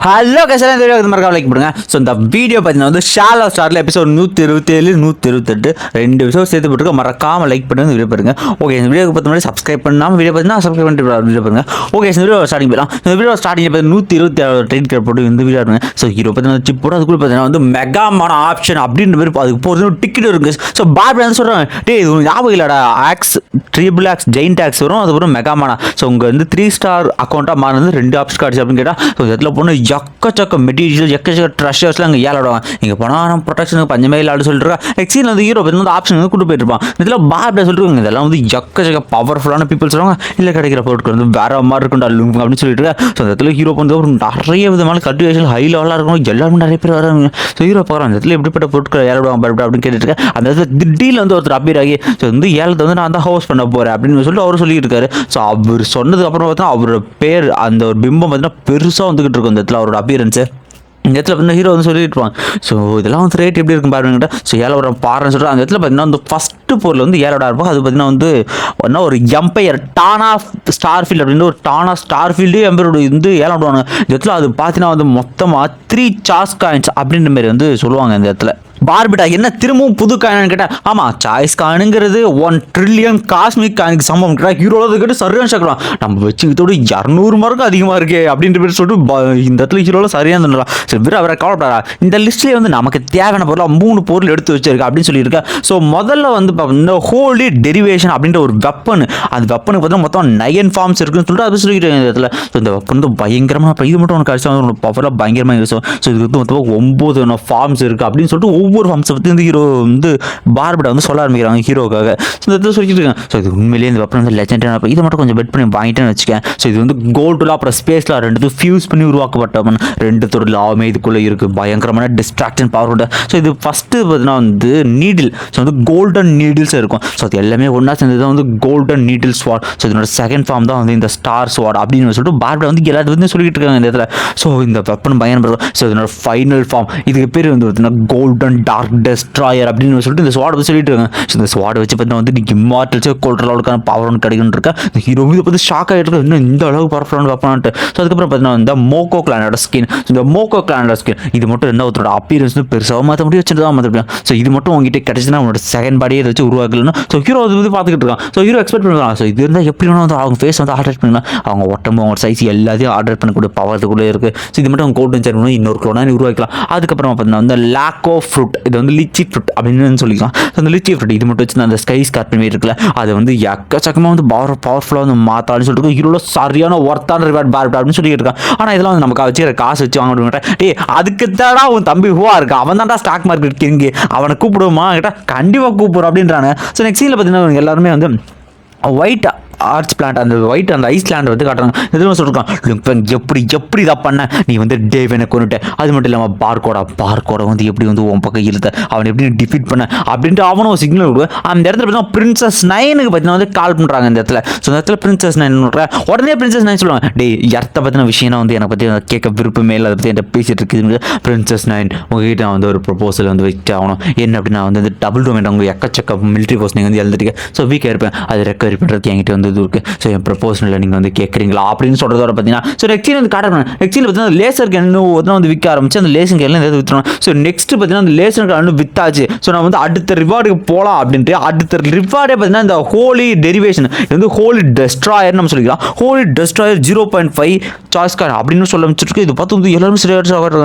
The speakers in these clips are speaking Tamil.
ஹலோ கேசல இந்த வீடியோ மறக்காம லைக் பண்ணுங்க. ஸோ இந்த வீடியோ பார்த்தீங்கன்னா வந்து ஷாலோ ஸ்டார்ல எபிசோட் 127 128 2 எபிசோட் சேர்த்து போட்டுருக்க. மறக்காம லைக் பண்ணுங்க, வீடியோ பாருங்க. ஓகே, இந்த வீடியோ பார்த்த மாதிரி சப்ஸ்கிரைப் பண்ணாமல் வீடியோ பார்த்தீங்கன்னா சப்ஸ்கிரைப் பண்ணிட்டு வீடியோ பாருங்க. ஓகே, இந்த வீடியோ ஸ்டார்டிங் போயிடலாம். இந்த வீடியோ ஸ்டார்டிங் பார்த்து 127 ட்ரெயின் கேட் போட்டு இந்த வீடியோ இருங்க. ஸோ ஹீரோ பார்த்தீங்கன்னா சிப் போட்டு அதுக்குள்ள பார்த்தீங்கன்னா வந்து மெகாமான ஆப்ஷன் அப்படின்ற மாதிரி அதுக்கு போகிறது ஒரு டிக்கெட் இருக்கு. ஸோ பார்பி வந்து சொல்கிறேன், டே இது ஞாபகம் இல்லடா, ஆக்ஸ் ட்ரிபிள் ஆக்ஸ் ஜெயின் டாக்ஸ் வரும், அதுக்கப்புறம் மெகாமானா. ஸோ உங்கள் வந்து 3 ஸ்டார் அக்கௌண்ட்டாக மாறினது 2 ஆப்ஷன் கார்ட்ஸ் அப்படின்னு கேட்டால் ஸோ இதில் போன எக்கச்சக்க மெட்டீரியல் எக்கச்சக்க ட்ரெஷர்ஸ்லாம் அங்கே ஏழாடுவாங்க. இங்கே போனால் நம்ம ப்ரொடெக்ஷனுக்கு பஞ்சமே இல்லாடு சொல்லிட்டு எக்ஸில் வந்து ஹீரோ வந்து ஆப்ஷன் வந்து கூட்டு போயிருப்பான். இதில் பார்பியா சொல்லிட்டு இதெல்லாம் வந்து எக்கச்சக்க பவர்ஃபுல்லான பீப்புள்ஸ் சொல்லுவாங்க. இல்லை கிடைக்கிற பொருட்கள் வந்து வேற மாதிரி இருக்கும் அப்படின்னு சொல்லிட்டு ஸோ அந்த இடத்துல ஹீரோ வந்து ஒரு நிறைய விதமான கல்டிவேஷன் ஹை லெவலாக இருக்கும். எல்லாருமே நிறைய பேர் வராங்க. ஸோ ஹீரோ பார்க்குறாங்க அந்த இடத்துல எப்படிப்பட்ட பொருட்கள் ஏழாடுவாங்க அப்படின்னு கேட்டுட்டு அந்த இடத்துல திடீர்னு வந்து ஒருத்தர் அப்பீர் ஆகி ஸோ வந்து ஏழத்தை வந்து நான் தான் ஹவுஸ் பண்ண போகிறேன் அப்படின்னு சொல்லிட்டு அவர் சொல்லிட்டு இருக்காரு. ஸோ அவர் சொன்னதுக்கு அப்புறம் பார்த்தா அவரோட பேர் அந்த ஒரு பிம்பம் பார்த்தீங்கன்னா பெருசாக வந்துகிட்டு இருக்கும் அந்த இடத்துல அவரோட அப்பீரன்ஸு. இந்த இடத்துல வந்து ஹீரோ வந்து சொல்லிட்டு இருப்பாங்க. ஸோ இதெல்லாம் வந்து ரேட் எப்படி இருக்கும் பாருங்கிட்ட. ஸோ ஏழோட பாருன்னு சொல்லிட்டு அந்த இடத்துல பார்த்தீங்கன்னா வந்து ஃபஸ்ட்டு பொருள் வந்து ஏழோட இருப்பாங்க. அது பார்த்தீங்கன்னா வந்து என்ன ஒரு எம்பையர் டானா ஸ்டார்ஃபீல்டு அப்படின்னு ஒரு டானா ஸ்டார்ஃபீல்டு எம்பையரோட வந்து ஏழாடுவாங்க. இந்த இடத்துல அது பார்த்தீங்கன்னா வந்து மொத்தமாக 3 சார்ஸ் காயின்ஸ் அப்படின்ற மாதிரி வந்து சொல்லுவாங்க இந்த இடத்துல. பார்பிட்டா என்ன திரும்பவும் புது காயின்னு கேட்டால் ஆமாம், சாய்ஸ் காயினுங்கிறது 1 ட்ரில்லியன் காஸ்மிக் காயினுக்கு சம்பவம் கேட்டால் ஹீரோவில் கேட்டு சரியான சேர்க்கலாம். நம்ம வச்சுக்கிட்டோட 200 மார்க்கு அதிகமாக இருக்கே அப்படின்ற பேர் சொல்லிட்டு இந்த இடத்துல ஹீரோவில் சரியாக இருந்துடலாம். சரி பேர் அவரை கவலைப்படாரா, இந்த லிஸ்ட்லேயே வந்து நமக்கு தேவையான பொருளாக 3 பொருள் எடுத்து வச்சிருக்கா அப்படின்னு சொல்லியிருக்கேன். ஸோ முதல்ல வந்து இந்த ஹோலி டெரிவேஷன் அப்படின்ற ஒரு வெப்பன், அந்த வெப்பனுக்கு பார்த்தா மொத்தம் 9 ஃபார்ம்ஸ் இருக்குன்னு சொல்லிட்டு அதை சொல்லிட்டு இந்த இடத்துல. ஸோ இந்த வெப்பன் வந்து பயங்கரமாக இது மட்டும் ஒன்று கழிச்சா வந்து பவராக பயங்கரமாக இருக்கும். ஸோ இது வந்து மொத்தமாக 9 ஃபார்ம்ஸ் இருக்குது அப்படின்னு சொல்லிட்டு ஒவ்வொரு ஃபார்ம்ஸை பற்றி வந்து ஹீரோ வந்து பார்பிட்டா வந்து சொல்ல ஆரம்பிக்கிறாங்க ஹீரோக்காக. ஸோ இதை சொல்லிட்டு இருக்காங்க. ஸோ இது உண்மையிலேயே இந்த வெப்பன் வந்து லெஜெண்டான, இதை மட்டும் கொஞ்சம் பெட் பண்ணி வாங்கிட்டேன்னு வச்சுக்கேன். ஸோ இது வந்து கோல்டுல அப்புறம் ஸ்பேஸில் 2 ஃபியூஸ் பண்ணி உருவாக்கப்பட்ட 2 தொழில் லாமே இதுக்குள்ளே இருக்குது. பயங்கரமான டிஸ்ட்ராக்ஷன் பவர். ஸோ இது ஃபஸ்ட்டு பார்த்தீங்கன்னா வந்து நீடில். ஸோ வந்து கோல்டன் நீடில்ஸ் இருக்கும். ஸோ அது எல்லாமே ஒன்றா சேர்ந்து தான் வந்து கோல்டன் நீடில் ஸ்வாட். ஸோ இதனோட செகண்ட் ஃபார்ம் தான் வந்து இந்த ஸ்டார் ஸ்வாட் அப்படின்னு சொல்லிட்டு பார்பிட்டா வந்து எல்லாரும் வந்து சொல்லிட்டு இருக்காங்க இந்த இடத்துல. ஸோ இந்த வெப்பன் பயங்கரமாக இருக்கும். ஸோ இதனோட ஃபைனல் ஃபார்ம் இதுக்கு பேர் வந்து பார்த்தீங்கன்னா கோல்டன் டார்க் டெஸ்ட்ராயர் அப்படின்னு சொல்லிட்டு இந்த ஸ்வாட் வந்து சொல்லிட்டு இருக்காங்க. ஸோ இந்த ஸ்வாட் வச்சு பார்த்தீங்கன்னா வந்து நீங்கள் இம்மார்டல்ஸே கொள்றளவுக்கான பவர் ஒன்று கிடைக்குன்னு இருக்கா. இந்த ஹீரோ இதை பார்த்து ஷாக் ஆகிட்டு இருக்கு, இன்னும் இந்த அளவுக்கு பவர்ஃபுல்லான வெப்பனான்ட்டு. ஸோ அதுக்கப்புறம் பார்த்தீங்கன்னா இந்த மோகோ கிளானோட ஸ்கின். இந்த மோகோ கிளானோட ஸ்கின் இது மட்டும் என்ன ஒருத்தரோட அப்பீரன்ஸ் வந்து பெருசாக மாற்ற முடியும், வச்சுட்டு தான் மாற்ற முடியும். ஸோ இது மட்டும் உங்ககிட்ட கிடைச்சுன்னா அவனோட செகண்ட் பாடியை வச்சு உருவாக்கலன்னா ஸோ ஹீரோ அது வந்து பார்த்துக்கிட்டு இருக்கான். ஸோ ஹீரோ எக்ஸ்பெக்ட் பண்ணுறாங்க. ஸோ இது இருந்தால் எப்படி வேணும் வந்து அவங்க ஃபேஸ் வந்து ஆர்டர் பண்ணிக்கலாம், அவங்க உடம்பு அவங்க சைஸ் எல்லாத்தையும் ஆர்டர் பண்ணக்கூடிய பவர் கூட இருக்குது. ஸோ இது மட்டும் கோல்டன் சேர் பண்ணி இன்னொரு க்ளோனாக உருவாக்கலாம். அதுக்கப்புறம் பார்த்தீங்கன்னா வந்து லாக்கோ ஃப்ரூட், இது வந்து லிச்சி ஃப்ரூட் அப்படின்னு சொல்லிக்கலாம். ஸோ அந்த லிச்சி ஃப்ரூட் இது மட்டும் வச்சு அந்த ஸ்கை ஸ்கார்பியன் இருக்குல்ல, அதை வந்து எக்கச்சக்கமாக வந்து பவர்ஃபுல்லாக வந்து மாற்றான்னு சொல்லிட்டு ஹீரோட சரியான ஒர்த்தான ரிவார்ட் பார்பிட்டா அப்படின்னு சொல்லிட்டு இருக்கான். ஆனால் இதெல்லாம் வந்து நமக்கு வச்சுக்கிற காசு வச்சு வாங்க முடியும். டே அதுக்கு தாடா உன் தம்பி ஹூவா இருக்கா, அவன் தான்டா ஸ்டாக் மார்க்கெட் கிங்கு, அவனை கூப்பிடுவோமா கேட்டால் கண்டிப்பாக கூப்பிடுறோம் அப்படின்றாங்க. ஸோ நெக்ஸ்ட் சீனில் பார்த்தீங்கன்னா எல்லாருமே வந்து ஒயிட் ஆர்ச் பிளான்ட் அந்த ஒயிட் அந்த ஐஸ் லேண்ட் வந்து காட்டுறாங்க. எதுவும் சொல்லியிருக்கான் எப்படி இதாக பண்ண நீ வந்து டேவனை கொண்டுட்ட. அது மட்டும் இல்லாமல் பார்க்கோட வந்து எப்படி வந்து உன் பக்கம் இழுத்த அவன் எப்படி டிஃபீட் பண்ண அப்படின்ட்டு அவனும் ஒரு சிக்னல் கொடுக்க. அந்த இடத்துல பார்த்தீங்கன்னா பிரின்சஸ் 9க்கு பார்த்தீங்கன்னா வந்து கால் பண்ணுறாங்க இந்த இடத்துல. ஸோ அந்த இடத்துல பிரின்சஸ் 9 உடனே பிரின்சஸ் 9 சொல்லுவாங்க, டே இடத்த பற்றின விஷயம்னா வந்து எனக்கு பற்றி கேட்க விருப்பமே இல்லை, அதை பற்றி என்கிட்ட பேசிட்டு இருக்குது. பிரின்சஸ் 9 உங்ககிட்ட வந்து ஒரு ப்ரொபோசல் வந்து வச்சு ஆகணும். என்ன அப்படின்னா வந்து டபுள் டொமைன் அவங்க எக்கச்சக்க மிலிட்ரி போஸ்ட் நீங்கள் வந்து எழுதிட்டு ஸோ வீக்காக இருப்பேன், அது ரெக்கவரி பண்ணுறதுக்கு என்கிட்ட வந்து இது இருக்குது. ஸோ என் ப்ரொபோசலில் நீங்கள் வந்து கேட்குறீங்களா அப்படின்னு சொல்கிறதோட பார்த்தீங்கன்னா ஸோ நெக்ஸ்ட் வந்து காட்டுறேன். நெக்ஸ்ட் பார்த்தீங்கன்னா லேசர் கேன் வந்து விற்க ஆரம்பிச்சு அந்த லேசர் கேன்ல எதாவது விற்றுறோம். ஸோ நெக்ஸ்ட் பார்த்தீங்கன்னா அந்த லேசர் கேன் வித்தாச்சு. ஸோ நான் வந்து அடுத்த ரிவார்டுக்கு போகலாம் அப்படின்ட்டு அடுத்த ரிவார்டே பார்த்தீங்கன்னா இந்த ஹோலி டெரிவேஷன், இது வந்து ஹோலி டெஸ்ட்ராயர் நம்ம சொல்லிக்கலாம். ஹோலி டெஸ்ட்ராயர் 0.5 சாய்ஸ் கார்டு அப்படின்னு சொல்ல வச்சுருக்கு. இது பார்த்து வந்து எல்லாரும் சரியாக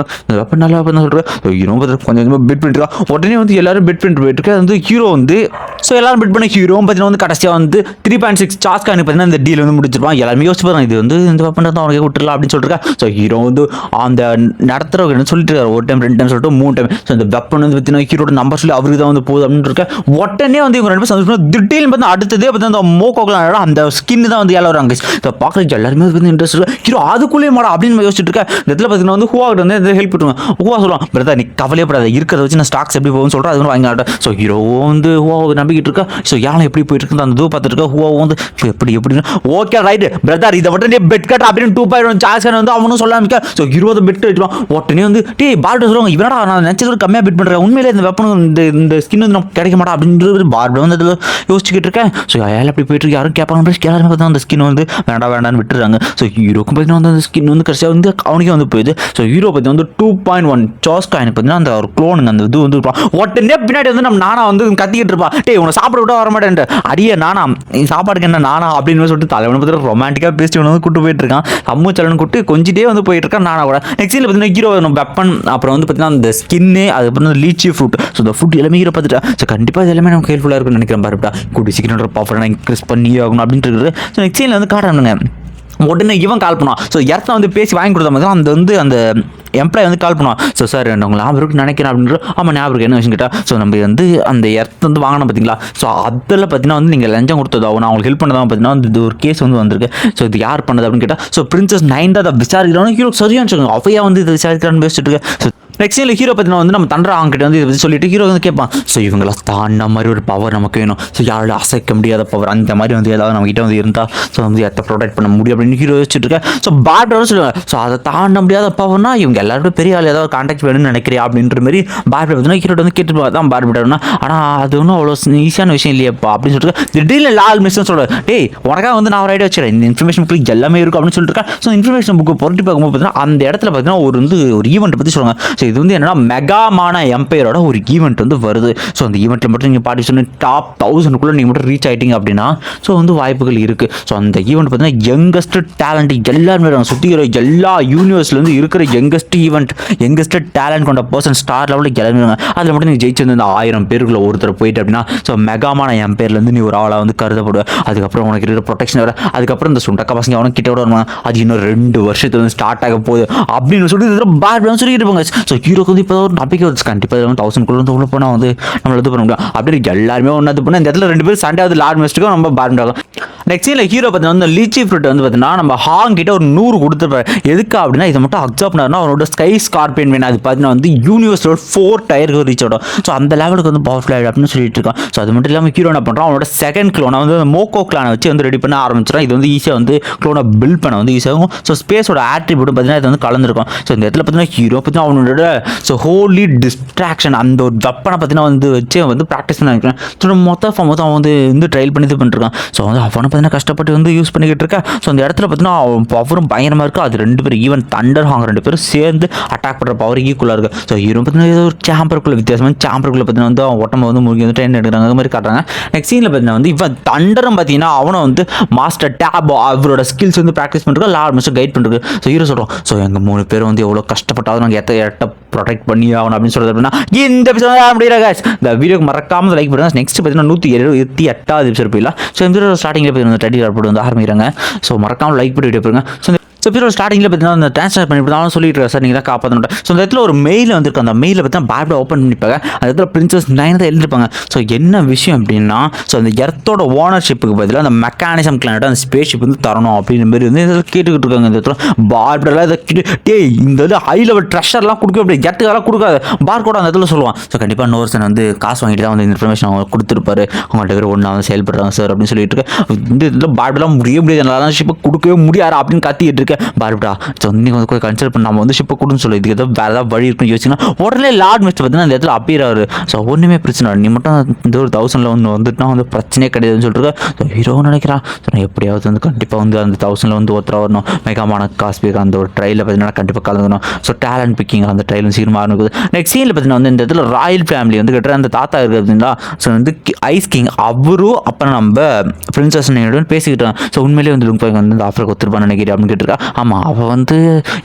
இந்த வெப்பன் நல்லா சொல்கிறேன். ஹீரோ கொஞ்சம் கொஞ்சமாக பெட் பண்ணிட்டு உடனே வந்து எல்லாரும் பெட் பண்ணிட்டு போயிட்டு இருக்கு. அது வந்து ஹீரோ வந்து ஸோ எல்லாரும் பெட் பண்ண ஹீரோ பார்த்தீங்கன்னா வந்து கடைசியாக வந்து 3.6 சார்ஸ் கார்டு பார்த்தீங்கன்னா இந்த டீல் வந்து முடிச்சிருப்பான். எல்லாருமே யோசிச்சு பாருங்க, இது வந்து இந்த வெப்பன் தான் அவனுக்கு விட்டுலாம் அப்படின்னு சொல்லிட்டு. ஸோ ஹீரோ வந்து அந்த நடத்துறவங்க சொல்லிட்டு இருக்காரு, ஒரு டைம் 2 டைம் சொல்லிட்டு 3 டைம். ஸோ இந்த வெப்பன் வந்து பார்த்தீங்கன்னா ஹீரோட நம்பர் சொல்லி அவருக்கு தான் வந்து போகுது அப்படின்னு இருக்க. உடனே வந்து இவங்க 2 பேரும் சந்தோஷம் திடீர்னு பார்த்தா அடுத்ததே பார்த்தா அந்த மோகோக்கெல்லாம் அந்த ஸ்கின் தான் வந்து ஏழாங்க. இதை பார்க்குறது எல்லாருமே வந்து இன்ட்ரெஸ்ட் இல்லை. ஹீரோ அதுக்குள்ளேயே மாடா அப்படின்னு யோசிச்சுட்டு இருக்கேன். இந்த இடத்துல பார்த்தீங்கன்னா வந்து ஹூவா கிட்ட வந்து ஹெல்ப் பண்ணுவேன். ஹூவா சொல்லுவான், பிரதா நீ கவலையப்படாத, இருக்கிறத வச்சு நான் ஸ்டாக்ஸ் எப்படி போகும்னு சொல்கிறேன், அது வந்து வாங்கிட்டேன். ஸோ ஹீரோ வந்து ஹூவா நம்பிக்கிட்டு இருக்கா. ஸோ யாரும் எப்படி போயிட்டு இருக்கு அந்த இதுவை பார்த்துட்டு இருக்கா. ஹூவா வந்து எப்படின்னு ஓகே ரைட் பிரதர் இதை மட்டும் நீ பெட் கட் அப்படின்னு 2.1 சார்ஜ் வந்து அவனும் சொல்ல ஆரம்பிக்க. ஸோ 20 பெட் வச்சுருவான். உடனே வந்து டே பார்பிட்ட சொல்லுவாங்க, இவனடா நான் நினச்சது கம்மியாக பெட் பண்ணுறேன், உண்மையிலே இந்த வெப்பனும் இந்த ஸ்கின் வந்து நமக்கு கிடைக்க மாட்டா அப்படின்றது பார்பிட்ட வந்து அதில் யோசிச்சுக்கிட்டு இருக்கேன். ஸோ ஏழை அப்படி போயிட்டு இருக்கு, யாரும் கேட்பாங்க எல்லாருமே பார்த்தா அந்த ஸ்கின் வந்து வேண்டான்னு விட்டுறாங்க. ஸோ ஹீரோக்கும் பார்த்தீங்கன்னா வந்து அந்த ஸ்கின் வந்து கடைசியாக வந்து அவனுக்கே வந்து போயிடுது. ஸோ ஹீரோ பார்த்தீங்கன்னா வந்து 2.1 சார்ஜ் காயினுக்கு பார்த்தீங்கன்னா அந்த ஒரு க்ளோனுங்க அந்த இது வந்து உடனே பின்னாடி வந்து நம்ம நானா வந்து கத்திக்கிட்டு இருப்பா, டே உன சாப்பிட விட வர மாட்டேன், அடியே நானா சாப்பாடுக்கு என்ன நானா அப்படின்னு சொல்லிட்டு தலைவனை பற்றி ரொமான்டிக்காக பேசிட்டு வந்து கூட்டு போயிட்டு இருக்கான். அம்மு சலன் கூட்டு கொஞ்சிட்டே வந்து போயிட்டு இருக்கான் நானா கூட. நெக்ஸ்ட் சீனில் பார்த்தீங்கன்னா ஹீரோ வெப்பன், அப்புறம் வந்து பார்த்தீங்கன்னா அந்த ஸ்கின்னு, அதுக்கப்புறம் வந்து லீச்சி ஃப்ரூட். ஸோ இந்த ஃபுட் எல்லாமே ஹீரோ பார்த்துட்டா. ஸோ கண்டிப்பாக இது எல்லாமே நமக்கு ஹெல்ப்ஃபுல்லாக இருக்குன்னு நினைக்கிறேன். பாருப்பா கூடி சீக்கிரம் பர்ஃபெக்டாக இன்க்ரீஸ் பண்ணி ஆகணும் அப்படின்ட்டு இருக்குது. ஸோ நெக்ஸ்ட் சீனில் வந்து காட்டுறானுங்க, உடனே இவன் கால் பண்ணுவான். ஸோ இடத்த வந்து பேசி வாங்கி கொடுத்த மாதிரி அந்த வந்து அந்த எம்ப்ளாய் வந்து கால் பண்ணுவான். ஸோ சார் உங்களை ஞாபகம் நினைக்கிறேன் அப்படின்ற. ஆமாம் ஞாபகம் என்ன விஷயம் கேட்டால், ஸோ நம்ம வந்து அந்த இடத்த வந்து வாங்கினோம் பார்த்தீங்களா, ஸோ அதில் பார்த்தீங்கன்னா வந்து நீங்கள் லஞ்சம் கொடுத்ததாகவும் நான் அவங்களுக்கு ஹெல்ப் பண்ணதான் பார்த்தீங்கன்னா வந்து இது ஒரு கேஸ் வந்து வந்திருக்கு. ஸோ இது யார் பண்ணது அப்படின்னு கேட்டால், ஸோ பிரின்சஸ் நைன் தான் அதை விசாரிக்கிறான்னு ஹீரோ சரியானு சொல்லுங்க, அவையா வந்து இது விசாரிக்கிறான்னு பேசிட்டு இருக்கு. ஸோ நெக்ஸ்ட் சீனில் ஹீரோ பார்த்தீங்கன்னா வந்து நம்ம தண்டரா அவங்ககிட்ட வந்து இதை பற்றி சொல்லிட்டு ஹீரோ வந்து கேட்பான், ஸோ இவங்கள தாண்ட மாதிரி ஒரு பவர் நமக்கு வேணும், ஸோ யாரோட அசைக்க முடியாத பவர் அந்த மாதிரி வந்து ஏதாவது நம்மகிட்ட வந்து இருந்தால் ஸோ வந்து எத்தை ப்ரொடெக்ட் பண்ண முடியும் அப்படின்னு ஹீரோ வச்சுட்டு இருக்கேன். ஸோ பார்பிட்டோட சொல்லுவாங்க, ஸோ அதை தாண்ட முடியாத பவர்னா இவங்க எல்லாரோட பெரிய ஆள் ஏதாவது கான்டாக்ட் வேணும்னு நினைக்கிறியா அப்படின்ற மாதிரி பார்பிட்ட பார்த்தீங்கன்னா ஹீரோ வந்து கேட்டு தான் பார்பிட்டோம்னா, ஆனால் அது ஒன்றும் அவ்வளோ ஈஸியான விஷயம் இல்லையப்பா அப்படின்னு சொல்லிட்டு திடீர்னு லால் மிஸ்ன்னு சொல்லுவார், டேய் உனக்காக வந்து நான் ஒரு ஐடியா வச்சுறேன், இந்த இன்ஃபர்மேஷன் புக் எல்லாமே இருக்கும் அப்படின்னு சொல்லிட்டு இருக்கேன். ஸோ இன்ஃபர்மேஷன் புக்கு பொருட்டி பார்க்கும்போது பார்த்தீங்கன்னா அந்த இடத்துல பார்த்தீங்கன்னா ஒரு ஈவெண்ட் பற்றி சொல்லுவாங்க. ஸோ இது வந்து என்னன்னா மெகாமான எம்பையரோட ஒரு ஈவெண்ட் வந்து வருது. ஸோ அந்த ஈவெண்ட்டில் மட்டும் நீங்கள் பார்ட்டிசிபேட் டாப் 1000 நீங்கள் மட்டும் ரீச் ஆகிட்டீங்க அப்படின்னா ஸோ வந்து வாய்ப்புகள் இருக்குது. ஸோ அந்த ஈவெண்ட் பார்த்தீங்கன்னா யங்கஸ்ட் டேலண்ட் எல்லாருமே சுற்றி எல்லா யூனிவர்ஸ்லேருந்து இருக்கிற யங்கஸ்ட் ஈவெண்ட், யங்கஸ்ட் டேலண்ட் கொண்ட பர்சன் ஸ்டார் லெவலில் கிளம்பிடுவாங்க. அதில் மட்டும் நீங்கள் ஜெயிச்சு வந்து இந்த 1000 பேருக்குள்ள ஒருத்தர் போயிட்டு அப்படின்னா ஸோ மெகாமான எம்பையர்லேருந்து நீ ஒரு ஆளாக வந்து கருதப்படுவேன். அதுக்கப்புறம் உனக்கு இருக்கிற ப்ரொடெக்ஷன் வர, அதுக்கப்புறம் இந்த சுண்டக்க பசங்க அவனுக்கு கிட்ட வருவாங்க, அது இன்னும் 2 வருஷத்துல வந்து ஸ்டார்ட் ஆக போகுது அப்படின்னு சொல்லி பார்பிட்டோன்னு சொல்லிட்டு இருப்பாங்க. ஸோ ஹீரோக்கு வந்து இப்போ ஒரு நம்பிக்கை வந்து கண்டிப்பாக 1000 வந்து உள்ள போனால் வந்து நம்மள இது பண்ண முடியும் அப்படின்னு எல்லாருமே ஒன்று இது பண்ணால் இந்த இடத்துல 2 பேரும் சண்டே வந்து லார்ட் மிஸ்ட்டுக்கும் நம்ம பார்பிட்டாகும். நெக்ஸ்ட் சீனில் ஹீரோ பார்த்தீங்கன்னா வந்து லீச்சி ஃப்ரூட் வந்து பார்த்தீங்கன்னா நம்ம ஹாங் கிட்ட ஒரு 100 கொடுத்துருப்பாரு. எதுக்கு அப்படின்னா இதை மட்டும் அப்சர்வ் பண்ணாருன்னா அவனோட ஸ்கை ஸ்கார்பியன் வேணும், அது பார்த்தீங்கன்னா வந்து யூனிவர்ஸோட 4 டயருக்கு ரீச் ஆகும். ஸோ அந்த லெவலுக்கு வந்து பவர்ஃபுல் ஆகிடும் அப்படின்னு சொல்லிட்டு இருக்கான். ஸோ அது மட்டும் இல்லாமல் ஹீரோ என்ன பண்ணுறான், அவனோட செகண்ட் க்ளோனை வந்து மோக்கோ கிளானை வச்சு வந்து ரெடி பண்ண ஆரம்பிச்சிடும். இது வந்து ஈஸியாக வந்து க்ளோனை பில்ட் பண்ண வந்து ஈஸியாகும். ஸோ ஸ்பேஸோட ஆட்ரிபியூட்டும் பார்த்தீங்கன்னா இது வந்து கலந்துருக்கும். ஸோ இந்த இடத்துல பார்த்தீங்கன்னா ஹீரோ பார்த்தீங்கன்னா அவனோட ஸோ ஹோலி டிஸ்ட்ராக்ஷன் அந்த ஒரு வெப்பனை பார்த்தீங்கன்னா வந்து வச்சு வந்து ப்ராக்டிஸ் பண்ண நினைக்கிறேன். ஸோ மொத்த ஃபார்ம் வந்து அவன் வந்து ட்ரையல் பண்ணி இது பண்ணிருக்கான். ஸோ வந்து அவனை பார்த்தீங்கன்னா கஷ்டப்பட்டு வந்து யூஸ் பண்ணிக்கிட்டு இருக்கேன். ஸோ அந்த இடத்துல பார்த்தீங்கன்னா அவன் பவரும் பயங்கரமாக இருக்குது. அது 2 பேரும் ஈவன் தண்டர் ஹாங் 2 பேரும் சேர்ந்து அட்டாக் பண்ணுற பவர் ஈக்குவலாக இருக்குது. ஸோ ஹீரோ பார்த்தீங்கன்னா ஏதோ ஒரு சாம்பருக்குள்ள வித்தியாசமாக சாம்பருக்குள்ள பார்த்தீங்கன்னா வந்து அவன் உடம்பு வந்து முழுகி வந்து ட்ரெயின் எடுக்கிறாங்க அது மாதிரி காட்டுறாங்க. நெக்ஸ்ட் சீனில் பார்த்தீங்கன்னா வந்து இவன் தண்டரும் பார்த்தீங்கன்னா அவனை வந்து மாஸ்டர் டேப் அவரோட ஸ்கில்ஸ் வந்து ப்ராக்டிஸ் பண்ணுறது லார்ட் மிஸ்டர் கைட் பண்ணுறது. ஸோ ஹீரோ சொல்கிறோம், ஸோ எங்கள் 3 பேரும் வந்து எவ்வளோ கஷ்டப்பட்டாலும் நாங்கள் எட்ட ப்ரொடெக்ட் பண்ணி ஆகணும் அப்படின்னு சொல்கிறது அப்படின்னா இந்த எபிசோட் முடியல guys. இந்த வீடியோக்கு மறக்காமல் லைக் பண்ணுங்க. நெக்ஸ்ட் பார்த்தீங்கன்னா 178வது எபிசோட் போயிடலாம். ஸோ இந்த ஸ்டார்டிங்கில் பார்த்தீங்கன்னா டெடி போட்டு வந்து ஆரம்பிக்கிறாங்க. ஸோ மறக்காமல் லைக் பண்ணி வீடியோ பாருங்க. ஸோ இப்போ ஸ்டார்டிங்கில் பார்த்தீங்கன்னா அந்த ட்ரான்ஸ்ஃபர் பண்ணிவிட்டு சொல்லிட்டு இருக்காரு, சார் நீங்கள் தான் காப்பாற்றணும். ஸோ அந்த இடத்துல ஒரு மெயில் வந்திருக்கு. அந்த மெயிலில் பார்த்தீங்கன்னா பார்பிட்டோ ஓப்பன் பண்ணிப்பாங்க. அந்த இடத்துல பிரின்சஸ் 9 தான் எழுதிருப்பாங்க. ஸோ என்ன விஷயம் அப்படின்னா ஸோ அந்த எர்த்தோட ஓனர்ஷிப்புக்கு பதிலாக அந்த மெக்கானிசம் கிளானோட அந்த ஸ்பேஸ் ஷிப் வந்து தரணும் அப்படின்னு மாதிரி வந்து இதில் கேட்டுக்கிட்டு இருக்காங்க. இந்த இடத்துல பார்பிட்டோலாம் இதை இந்த இது ஹை லெவல் ட்ரெஷர்லாம் கொடுக்க அப்படி எர்த்துக்கெல்லாம் கொடுக்காது பார்கோட அந்த இடத்துல சொல்லுவான். ஸோ கண்டிப்பாக நோர்சன் வந்து காசு வாங்கிட்டு தான் வந்து இன்ஃபர்மேஷன் அவங்க கொடுத்துருப்பாரு. அவங்கள்ட்ட பேர் ஒன்றா வந்து செயல்படுறாங்க சார் அப்படின்னு சொல்லிட்டு இருக்கு. இந்த இதில் பார்பிட்டோலாம் முடியாது என்னால் ஷிப்பை கொடுக்கவே முடியாது அப்படின்னு கத்திட்டு இருக்கேன். பார்பிட்டா ஸோ நீங்கள் வந்து கன்சிடர் பண்ணி நம்ம வந்து ஷிப்பை கொடுன்னு சொல்லி இதுக்கு ஏதோ வேறு ஏதாவது வழி இருக்குன்னு யோசிச்சுன்னா உடனே லார்ட் மிஸ்டர் பார்த்தீங்கன்னா அந்த இடத்துல அப்பீர் ஆகுது. ஸோ ஒன்றுமே பிரச்சனை நீ மட்டும் இந்த ஒரு 1000 வந்து வந்துட்டுனா வந்து பிரச்சனையே கிடையாதுன்னு சொல்லிட்டு ஸோ ஹீரோ நினைக்கிறான். ஸோ நான் எப்படியாவது வந்து கண்டிப்பாக வந்து அந்த 1000 வந்து ஒருத்தர வரணும். மெகாமான காஸ்பிக் அந்த ஒரு ட்ரையில் பார்த்தீங்கன்னா கண்டிப்பாக கலந்துக்கணும். ஸோ டேலண்ட் பிக்கிங் அந்த ட்ரையில் சீக்கிரமாக இருக்குது. நெக்ஸ்ட் சீனில் பார்த்தீங்கன்னா வந்து இந்த இடத்துல ராயல் ஃபேமிலி வந்து கிட்ட அந்த தாத்தா இருக்குது அப்படின்னா ஸோ வந்து ஐஸ் கிங் அவரும் அப்புறம் நம்ம பிரின்சஸ் பேசிக்கிட்டான். ஸோ உண்மையிலேயே வந்து லுங்பாய்க்கு வந்து இந்த ஆஃபருக்கு ஒத்துருப்பான்னு நினைக்கிறேன் அப்படின்னு கேட்டிருக்கா. ஆமாம் அவள் வந்து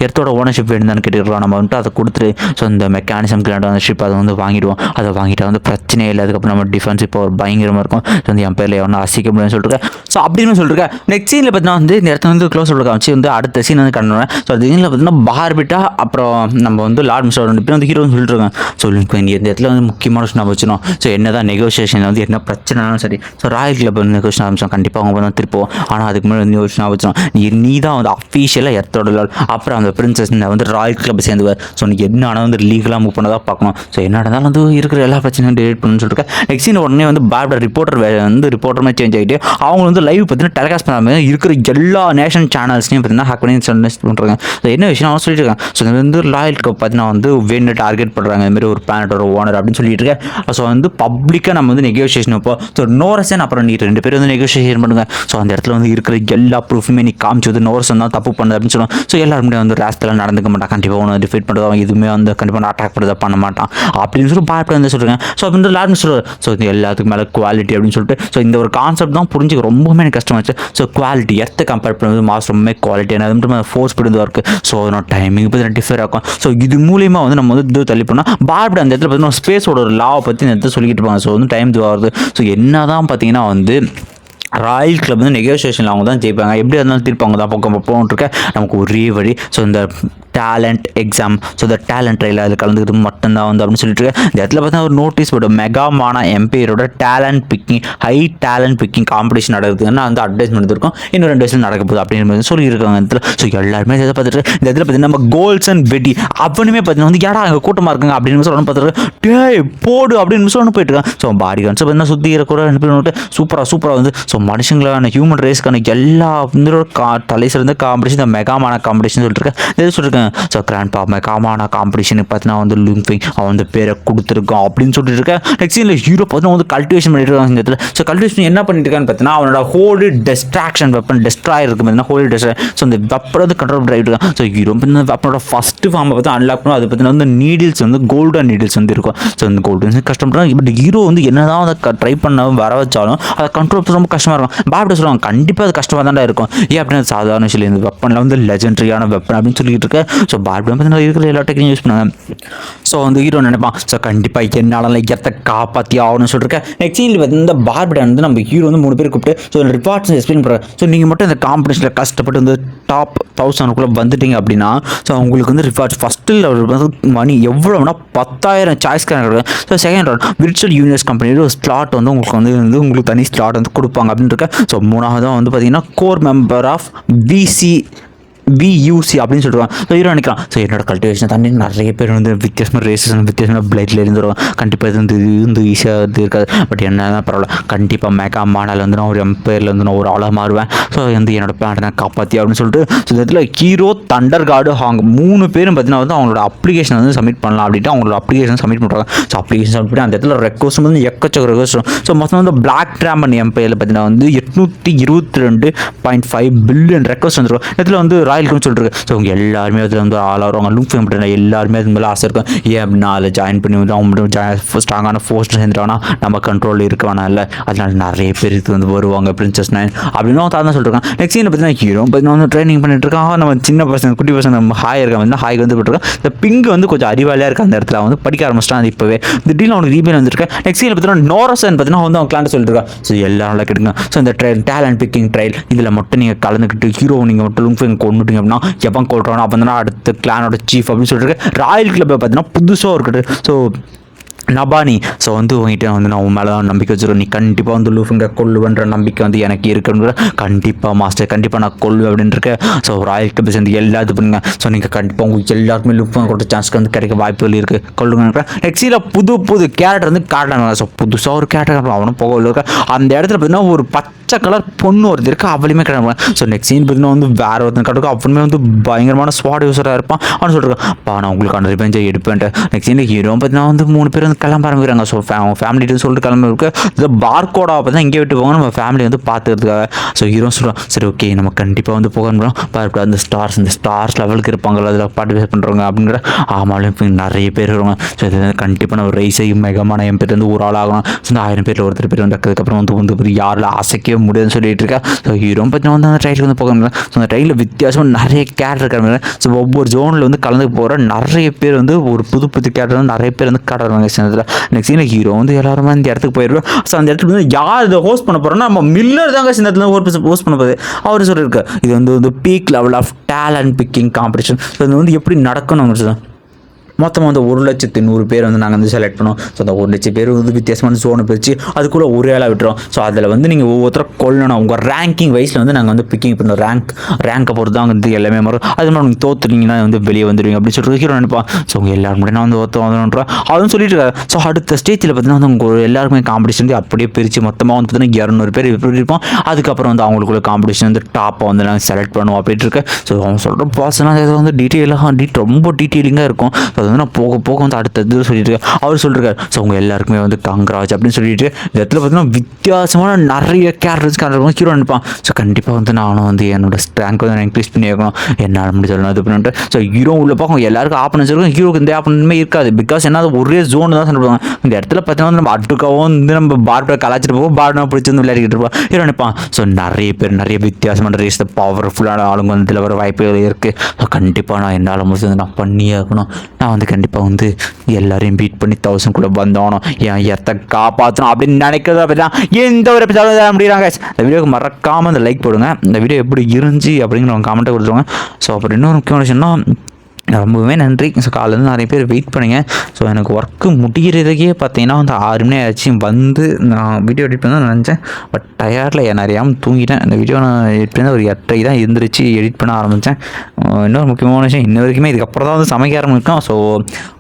எர்த்தோட ஓனர்ஷிப் வேணும்னு கேட்டுருக்கோம். நம்ம வந்துட்டு அதை கொடுத்துட்டு ஸோ இந்த மெக்கானிசம் கிளாண்ட் அந்த ஷிப் அதை வந்து வாங்கிடுவோம். அதை வாங்கிட்டா வந்து பிரச்சனையே இல்லை. அதுக்கப்புறம் நம்ம டிஃபென்ஸ் இப்போ ஒரு பயங்கரமாக இருக்கும். ஸோ வந்து என் பேரில் ஒன்றும் அசிக்க முடியும்னு சொல்லிருக்கேன். ஸோ அப்படின்னு சொல்லிருக்கேன். நெக்ஸ்ட் சீனில் பார்த்தீங்கன்னா வந்து இந்த இடத்துல வந்து க்ளோஸ் சொல்லிருக்கா வச்சு வந்து அடுத்த சீன் வந்து கண்டுவேன். ஸோ அது சீனில் பார்த்தீங்கன்னா பார்பிட்டா அப்புறம் நம்ம வந்து லார்ட் மிஸ்டர் 2 பேரும் வந்து ஹீரோன்னு சொல்லிட்டு இருக்கேன். ஸோ இந்த இடத்துல வந்து முக்கியமான விஷயம் நம்ம வச்சிடும். ஸோ என்ன தான் நெகோசியேஷன் வந்து என்ன பிரச்சனைனாலும் சரி ஸோ ராயல் கிளப் வந்து நெகோஷியேஷன் ஆரம்பிச்சோம் கண்டிப்பாக அவங்க வந்து திருப்போம். ஆனால் அதுக்கு முன்னாடி வந்து யோசிச்சு வச்சோம் நீ தான் வந்து இனிஷியலாக எர்த்தோட லெவல், அப்புறம் அந்த பிரின்சஸ் வந்து ராயல் கிளப் சேர்ந்துவார். ஸோ நீங்கள் என்ன ஆனால் வந்து லீகலாக மூவ் பண்ணதான் பார்க்கணும். ஸோ என்ன நடந்தாலும் வந்து இருக்கிற எல்லா பிரச்சனையும் டிலேட் பண்ணுன்னு சொல்லிட்டு நெக்ஸ்ட் சீன் உடனே வந்து பார்பர் ரிப்போர்ட்டர் மாதிரி சேஞ்ச் ஆகிட்டு அவங்க வந்து லைவ் பார்த்தீங்கன்னா டெலிகாஸ்ட் பண்ணாமல் இருக்கிற எல்லா நேஷனல் சேனல்ஸ்லையும் பார்த்தீங்கன்னா ஹேக் பண்ணி பண்ணுறாங்க. ஸோ என்ன விஷயம் அவன் சொல்லிட்டு இருக்காங்க. ஸோ இது வந்து ராயல் கிளப் பார்த்தீங்கன்னா வந்து வேணும் டார்கெட் பண்ணுறாங்க, இதுமாரி ஒரு பிளானட்டோட ஓனர் அப்படின்னு சொல்லிட்டு இருக்கேன். ஸோ வந்து பப்ளிக்காக நம்ம வந்து நெகோசியேஷன் இப்போ ஸோ நோரசன் அப்புறம் நீ 2 பேரும் வந்து நெகோசியேஷன் பண்ணுங்க. ஸோ அந்த இடத்துல வந்து இருக்கிற எல்லா ப்ரூஃபுமே நீ காமிச்சு வந்து நோரசன் தான் தப்பு பண்ணுது அப்படின்னு சொல்லுவாங்க. ஸோ எல்லாருமே வந்து ரேஸ்டெல்லாம் நடந்துக்க மாட்டான், கண்டிப்பாக ஒன்று டிஃபீட் பண்ணுறது, அவன் எதுவுமே வந்து கண்டிப்பாக அட்டாக் பண்ணுறதை பண்ண மாட்டான் அப்படின்னு சொல்லி பார்த்து வந்து சொல்கிறேன். ஸோ அப்போ வந்து எல்லாருமே சொல்லுவார். ஸோ இது எல்லாத்துக்கும் மேலே குவாலிட்டி அப்படின்னு சொல்லிட்டு ஸோ இந்த ஒரு கான்செப்ட் தான் புரிஞ்சுக்க ரொம்பவுமே எனக்கு கஷ்டமாச்சு. ஸோ குவாலிட்டி எர்த்தை கம்பேர் பண்ணுறது மாஸ் ரொம்பவே குவாலிட்டியான அது மட்டும் ஃபோர்ஸ் பண்ணுறது இருக்குது. ஸோ அதோட டைமிங் பற்றி டிஃபர் ஆகும். ஸோ இது மூலியமாக வந்து நம்ம வந்து இது தள்ளி போனால் பார்பட் அந்த இடத்துல பார்த்தீங்கன்னா ஸ்பேஸோட ஒரு லாவை பற்றி இந்த இடத்துல சொல்லிக்கிட்டு இருப்பாங்க. ஸோ வந்து டைம் வருது. ஸோ என்ன தான் பார்த்தீங்கன்னா வந்து ராயல் கிளப் வந்து நெகோசியேஷனில் அவங்க தான் ஜெயிப்பாங்க, எப்படி இருந்தாலும் தீர்ப்பாங்க தான் போன்ட்டுருக்க நமக்கு ஒரே வழி. ஸோ இந்த டேலண்ட் எக்ஸாம், ஸோ இந்த டேலண்ட் ட்ரையில் அதில் கலந்துக்கிறது மட்டும்தான் வந்து அப்படின்னு சொல்லிட்டு இந்த இடத்துல பார்த்தீங்கன்னா ஒரு நோட்டீஸ் போய்ட்டு மெகா மானா எம்பையரோட talent picking high talent picking competition நடக்குதுன்னா வந்து அட்வர்டைஸ்மெண்ட் இருக்கும், இன்னும் 2 வருஷம் நடக்க போகுது அப்படின்னு சொல்லியிருக்காங்க இந்த இடத்துல. ஸோ எல்லாருமே இதை பார்த்துட்டு இந்த இடத்துல பார்த்தீங்கன்னா நம்ம கோல்ஸ் அண்ட் வெட்டி அவனுமே பார்த்தீங்கன்னா வந்து ஏடா அங்கே கூட்டமாக இருக்காங்க அப்படின்னு சொல்லணும் பார்த்துட்டு டே போடு அப்படின்னு சொல்லணும் போயிட்டு இருக்காங்க. ஸோ பாடி கான்ஸ் பார்த்தீங்கன்னா சுற்றி இருக்கிற 2 பேரும் சூப்பராக வந்து ஸோ மனுஷங்களான ஹியூமன் ரேஸ்க்கான எல்லா தலை சிறந்த காம்படிஷன் இந்த மெகாமான காம்படிஷன் சொல்லிட்டு எது சொல்லியிருக்காங்க. ஸோ கிராண்ட்பா மெகாமான காம்படிஷனுக்கு பார்த்தீங்கன்னா வந்து லும்பிங் அவன் வந்து பேரை கொடுத்துருக்கான் அப்படின்னு சொல்லிட்டு இருக்கேன். நெக்ஸ்ட் சீனில் ஹீரோ பார்த்தீங்கன்னா வந்து கல்டிவேஷன் பண்ணிட்டு இருக்காங்க இந்த இடத்துல. ஸோ கல்டிவேஷன் என்ன பண்ணிட்டு இருக்கான்னு பார்த்தீங்கன்னா அவனோட ஹோலி டிஸ்ட்ராக்ஷன் வெப்பன் டிஸ்ட்ராய் இருக்கு பார்த்தீங்கன்னா ஹோலி டிஸ்ட்ராய். ஸோ இந்த வெப்பன் வந்து கண்ட்ரோல் பண்ணிட்டு இருக்கான். ஸோ ஹீரோ இந்த வெப்பனோட ஃபர்ஸ்ட் ஃபார்மை பார்த்து அன்லாக் பண்ணும். அது பார்த்தீங்கன்னா வந்து நீடில்ஸ் வந்து கோல்டன் நீடில்ஸ் வந்து இருக்கும். ஸோ இந்த கோல்டன் கஷ்டப்படுறாங்க. பட் ஹீரோ வந்து என்னதான் அதை ட்ரை பண்ண வர வச்சாலும் அதை கண்ட்ரோல் ரொம்ப கஷ்டமாக இருக்கும். பாப்ட சொல்லுவாங்க கண்டிப்பாக அது கஷ்டமாக தான் இருக்கும். ஏன் அப்படின்னா சாதாரண விஷயம் இந்த வெப்பனில் வந்து லெஜெண்டரியான வெப்பன் அப்படின்னு சொல்லிட்டு இருக்கேன். ஸோ பாப்ட வந்து இருக்கிற எல்லா டெக்னிக்கும் யூஸ் பண்ணுவாங்க. ஸோ வந்து ஹீரோ நினைப்பான் ஸோ கண்டிப்பாக என்னால் எத்தை காப்பாற்றி ஆகணும்னு சொல்லியிருக்கேன். நெக்ஸ்ட் சீனில் வந்து இந்த பார்பட வந்து நம்ம ஹீரோ வந்து 3 பேர் கூப்பிட்டு ஸோ ரிவார்ட்ஸ் எக்ஸ்பிளைன் பண்ணுறாங்க. ஸோ நீங்கள் மட்டும் இந்த காம்படிஷனில் கஷ்டப்பட்டு வந்து டாப் 1000 வந்துட்டீங்க அப்படின்னா ஸோ உங்களுக்கு வந்து ரிவார்ட்ஸ் ஃபஸ்ட்டு வந்து மணி எவ்வளோனா 10,000 சாய்ஸ் கிடையாது. So second round virtual universe கம்பெனியோட ஒரு ஸ்லாட் வந்து உங்களுக்கு வந்து உங்களுக்கு தனி ஸ்லாட் வந்து கொடுப்பாங்க அப்படின்னு இருக்கேன். ஸோ 3வது தான் வந்து பார்த்தீங்கன்னா கோர் மெம்பர் ஆஃப் BUC அப்படின்னு சொல்லுவாங்க. ஸோ ஹீரோ நினைக்கலாம் ஸோ என்னோட கல்டிவேஷன் தாண்டி நிறைய பேர் வந்து வித்தியாசமான ரேசஸ் வித்தியாசமான பிளட்ல இருந்து வருவாங்க, கண்டிப்பாக இது வந்து ஈஸியாக இது இருக்காது. பட் என்ன தான் பரவாயில்ல, கண்டிப்பாக மெகா மானால வந்து நான் ஒரு எம்பையரில் வந்து நான் ஒரு ஆளாக மாறுவேன். ஸோ வந்து என்னோட பிளானை நான் காப்பாற்றி அப்படின்னு சொல்லிட்டு ஸோ இதில் ஹீரோ தண்டர் கார்டு ஹாங் 3 பேரும் பார்த்தீங்கன்னா வந்து அவங்களோட அப்ளிகேஷன் வந்து சப்மிட் பண்ணலாம் அப்படின்ட்டு அவங்களோட அப்ளிகேஷன் சப்மிட் பண்ணுறாங்க. ஸோ அப்ளிகேஷன் சப்மிட் பண்ணி அந்த இடத்துல ரெக்வஸ்ட் வந்து எக்கச்சக்க ரெக்வஸ்ட். ஸோ மொத்தம் வந்து பிளாக் ட்ராம்பன் எம்பையரில் பார்த்தீங்கன்னா வந்து 822.5 பில்லியன் ரெக்வஸ்ட் வந்துருக்கும். இதில் வந்து ராயல் சொல்லிட்டு. ஸோ அவங்க எல்லாருமே அதில் வந்து ஆளாக லூப் ஃபேம் எல்லாருமே அது மேலே ஆசை இருக்கும். ஏன் அப்படின்னா அதில் ஜாயின் பண்ணி வந்து அவங்க மட்டும் ஸ்ட்ராங்கான ஃபோர்ஸ் சேர்ந்துட்டாங்கன்னா நம்ம கண்ட்ரோலில் இருக்க வேணாம் இல்லை, அதனால நிறைய பேர் இது வந்து வருவாங்க பிரின்சஸ் 9 அப்படின்னு தான் சொல்லியிருக்காங்க. நெக்ஸ்ட் சீனில் பார்த்தீங்கன்னா ஹீரோ பார்த்தீங்கன்னா வந்து ட்ரைனிங் பண்ணிட்டு இருக்காங்க. நம்ம சின்ன பசங்க குட்டி பசங்க நம்ம ஹாய் இருக்காங்க ஹாய் வந்து போட்டுருக்கோம். இந்த பிங்க் வந்து கொஞ்சம் அறிவாளியாக இருக்க அந்த இடத்துல வந்து படிக்க ஆரம்பிச்சிட்டான். அது இப்போவே திடீர்னு அவனுக்கு ரீபேல் வந்துருக்கேன். நெக்ஸ்ட் சீனில் பார்த்தீங்கன்னா நோரசன் பார்த்தீங்கன்னா வந்து அவங்க கிளாண்ட் சொல்லிட்டு இருக்காங்க. ஸோ எல்லாரும் கேட்டுங்க. ஸோ இந்த டேலண்ட் பிக்கிங் ட்ரையல் இதில் மட்டும் நீங்கள் கலந்துக்கிட்டு ஹீரோ நீங்கள் மட்டும் லூப் ஃபேம் கொண்டுட்டீங்க அப்படின்னா எப்போ கொள்றோம் அப்போ தான் அடுத்த கிளானோட சீஃப் அப்படின்னு சொல்லிட்டு ராயல் கிளப்பை பார்த்தீங்கன்னா புதுசாக இருக்குது. ஸோ நபானி ஸோ வந்து உங்ககிட்ட வந்து நான் உன் மேலே தான் நம்பிக்கை வச்சுருக்கேன், நீ கண்டிப்பாக வந்து லூஃபுங்க கொள்ளுவன்ற நம்பிக்கை வந்து எனக்கு இருக்குன்ற கண்டிப்பாக மாஸ்டர் கண்டிப்பாக நான் கொள்ளுவேன் அப்படின்னு இருக்கேன். ஸோ ராயல் கிளப் சேர்ந்து எல்லா இது பண்ணுங்க. ஸோ நீங்கள் கண்டிப்பாக உங்களுக்கு எல்லாருக்குமே லூஃபுங்க கொடுத்த சான்ஸ்க்கு வந்து கிடைக்க வாய்ப்புகள் இருக்குது கொள்ளுங்க. நெக்ஸ்ட்டில் புது கேரக்டர் வந்து காட்டுறாங்க. ஸோ புதுசாக ஒரு கேரக்டர் அவனும் போக இருக்க அந்த இடத்துல பார்த்தீங்கன்னா ஒரு பச்சை கலர் பொண்ணு ஒருத்தர் இருக்குது அவளுமே கிடையாது. ஸோ நெக்ஸ்ட் சீன் பார்த்தீங்கன்னா வந்து வேறு ஒருத்தன் கிடக்கும் அவனுமே வந்து பயங்கரமான ஸ்வாட் யூஸராக இருப்பான். அவனு சொல்லிருக்கான் பா நான் உங்களுக்கான ரிவெஞ்சை எடுப்பேன்ட்டு. நெக்ஸ்ட் சீனில் ஹீரோ பார்த்தீங்கன்னா வந்து 3 பேர் வந்து கிளம்ப ஆரம்பிக்கிறாங்க. ஸோ அவங்க ஃபேமிலிட்டு சொல்லிட்டு கிளம்பிருக்கு. இந்த பார்கோடா அப்போ தான் இங்கே விட்டு போங்க நம்ம ஃபேமிலி வந்து பார்த்துக்கிறதுக்காக. ஸோ ஹீரோ சொல்கிறோம் சரி ஓகே நம்ம கண்டிப்பாக வந்து போகணும் பார்க்க அந்த ஸ்டார்ஸ் லெவலுக்கு இருப்பாங்கள்ல அதில் பார்ட்டிசிபேட் பண்ணுறவங்க அப்படிங்கிற ஆமாலும் இப்போ நிறைய பேர் வருவாங்க. ஸோ இது கண்டிப்பாக நம்ம ரைஸை மெகமான என் பேர் வந்து ஒரு ஆள் ஆகணும். ஸோ இந்த 1000 பேரில் ஒருத்தர் பேர் வந்ததுக்கப்புறம் வந்து யாரில் அசைக்கவே முடியாதுன்னு சொல்லிட்டு இருக்கா. ஸோ ஹீரோ பற்றி வந்து அந்த ட்ரைலுக்கு வந்து போக. ஸோ அந்த ட்ரைலில் வித்தியாசமாக நிறைய கேரக்டர் இருக்கிற. ஸோ ஒவ்வொரு ஜோனில் வந்து கலந்து போகிற நிறைய பேர் வந்து ஒரு புது கேரக்டர் வந்து நிறைய பேர் வந்து காட்டுறாங்க. சேர்ந்ததில் நெக்ஸ்ட் சீனில் ஹீரோ வந்து எல்லாருமே இந்த இடத்துக்கு போயிடுவோம். ஸோ அந்த இடத்துல வந்து யார் இதை ஹோஸ்ட் பண்ண போகிறோன்னா நம்ம மில்லர் தாங்க இந்த இடத்துல ஹோஸ்ட் பண்ண போகுது. அவர் சொல்லியிருக்காரு இது வந்து peak level of talent picking competition. So இது வந்து எப்படி நடக்கணும் மொத்தமாக வந்து 1,100,000 பேர் வந்து நாங்கள் வந்து செலக்ட் பண்ணோம். ஸோ அந்த 1,00,000 பேர் வந்து வித்தியாசமான ஜோனை பிரித்து அதுக்குள்ளே ஒரே ஆளாக விட்டுறோம். ஸோ அதில் வந்து நீங்கள் ஒவ்வொருத்தரும் கொள்ளணும். உங்கள் ரேங்கிங் வைஸில் வந்து நாங்கள் வந்து பிக்கிங் பண்ணுறோம். ரேங்கை பொறுத்து தான் வந்து எல்லாமே மாறும். அது மாதிரி நீங்கள் தோத்துட்டீங்கன்னா வந்து வெளியே வந்துடுவீங்க அப்படின்னு சொல்லிட்டு ஹீரோ நினைப்பான். ஸோ உங்கள் எல்லாரும் முன்னாடி நான் வந்து வந்துடுறேன் அதுவும் சொல்லிட்டு இருக்காரு. ஸோ அடுத்த ஸ்டேஜில் பார்த்தீங்கன்னா வந்து உங்கள் எல்லாருக்குமே காம்படிஷன் வந்து அப்படியே பிரித்து மொத்தமாக வந்து பார்த்தீங்கன்னா 200 பேர் இப்படி இருப்போம். அதுக்கப்புறம் வந்து அவங்களுக்குள்ள காம்படிஷன் வந்து டாப்பை வந்து நாங்கள் செலக்ட் பண்ணுவோம் அப்படின்ட்டு இருக்கு. ஸோ அவங்க சொல்கிற பர்சனாக இது வந்து ரொம்ப டீட்டெயிலிங்காக இருக்கும். ஸோ அது வந்து நான் போக போக வந்து அடுத்தது சொல்லிட்டு அவர் சொல்லியிருக்காரு. ஸோ உங்கள் எல்லாருக்குமே வந்து கங்க்ராஜ் அப்படின்னு சொல்லிட்டு இந்த இடத்துல பார்த்தீங்கன்னா வித்தியாசமான நிறைய கேரக்டர்ஸ் ஹீரோ நினைப்பான். ஸோ கண்டிப்பாக வந்து நானும் வந்து என்னோட ஸ்ட்ராங்க் வந்து நான் இன்க்ரீஸ் பண்ணி வைக்கணும், என்னால் அப்படி சொல்லணும் இது பண்ணிட்டு. ஸோ ஹீரோ உள்ள பார்க்கும் எல்லாருக்கும் ஆப்பனன்ஸ் இருக்கும். ஹீரோக்கு இந்த ஆப்பனன்ஸுமே இருக்காது. பிகாஸ் என்ன ஒரே ஜோன் தான் சொல்லுவாங்க. இந்த இடத்துல பார்த்தீங்கன்னா நம்ம அடுக்காவும் வந்து நம்ம பார்டை கலாச்சிட்டு போவோம், பார்டை பிடிச்சி வந்து விளையாடிக்கிட்டு இருப்போம். ஹீரோ நினைப்பான். ஸோ நிறைய பேர் நிறைய வித்தியாசமான ரேஸ் பவர்ஃபுல்லான ஆளுங்க வந்து இதில் வர வாய்ப்புகள் இருக்குது. ஸோ கண்டிப்பாக நான் என்னால் முடிஞ்சது நான் பண்ணியே இருக்கணும். நான் வந்து கண்டிப்பாக வந்து எல்லாரையும் பீட் பண்ணி 1000 கூட வந்தோணும், என் எத்தை காப்பாற்றணும் அப்படின்னு நினைக்கிறத அப்படிலாம் எந்த ஒரு எபிசோட முடியறாங்க. இந்த வீடியோக்கு மறக்காமல் இந்த லைக் போடுங்க. இந்த வீடியோ எப்படி இருந்துச்சு அப்படிங்கிற கமெண்ட்டை கொடுத்துருவாங்க. ஸோ அப்புறம் இன்னொரு முக்கியமான விஷயம்னா ரொம்பவே நன்றி. ஸோ காலையிலேருந்து நிறைய பேர் வெயிட் பண்ணுங்க. ஸோ எனக்கு ஒர்க்கு முடிகிறதுக்கே பார்த்தீங்கன்னா வந்து 6 மணி ஆச்சு. வந்து நான் வீடியோ எடிட் பண்ண நினச்சேன். பட் டயர்டில் என்ன அறியாமல் தூங்கிட்டேன். இந்த வீடியோ நான் எடிட் பண்ண ஒரு 8:30 தான் எழுந்திரிச்சு எடிட் பண்ண ஆரம்பித்தேன். இன்னொரு முக்கியமான விஷயம், இன்ன வரைக்குமே இதுக்கப்புறம் தான் வந்து சமைக்க ஆரம்பிக்கும். ஸோ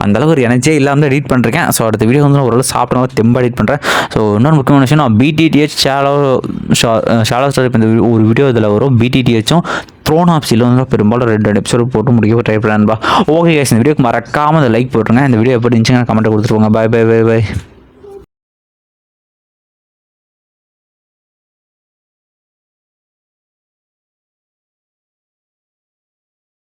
அந்தளவுக்கு ஒரு எனர்ஜியே இல்லாமல் எடிட் பண்ணுறேன். ஸோ அடுத்த வீடியோ வந்து ஓரளவு சாப்பிட்றவங்க தெம்பாக எடிட் பண்ணுறேன். ஸோ இன்னொரு முக்கியமான விஷயம், நான் BTTH ஷாலோ ஸ்டோரி இப்போ இந்த ஒரு வீடியோ இதில் வரும். BTTHும் த்ரோன் ஆஃப் சீல வந்து பெரும்பாலும் 2 எபிசோடு போட்டு முடிக்க ட்ரை பண்ணேன்பா. ஓகே கைஸ், இந்த வீடியோக்கு மறக்காமல் அந்த லைக் போட்டுருங்க. இந்த வீடியோ எப்படி இருந்துச்சுங்க கமெண்ட் கொடுத்துருவாங்க. பை.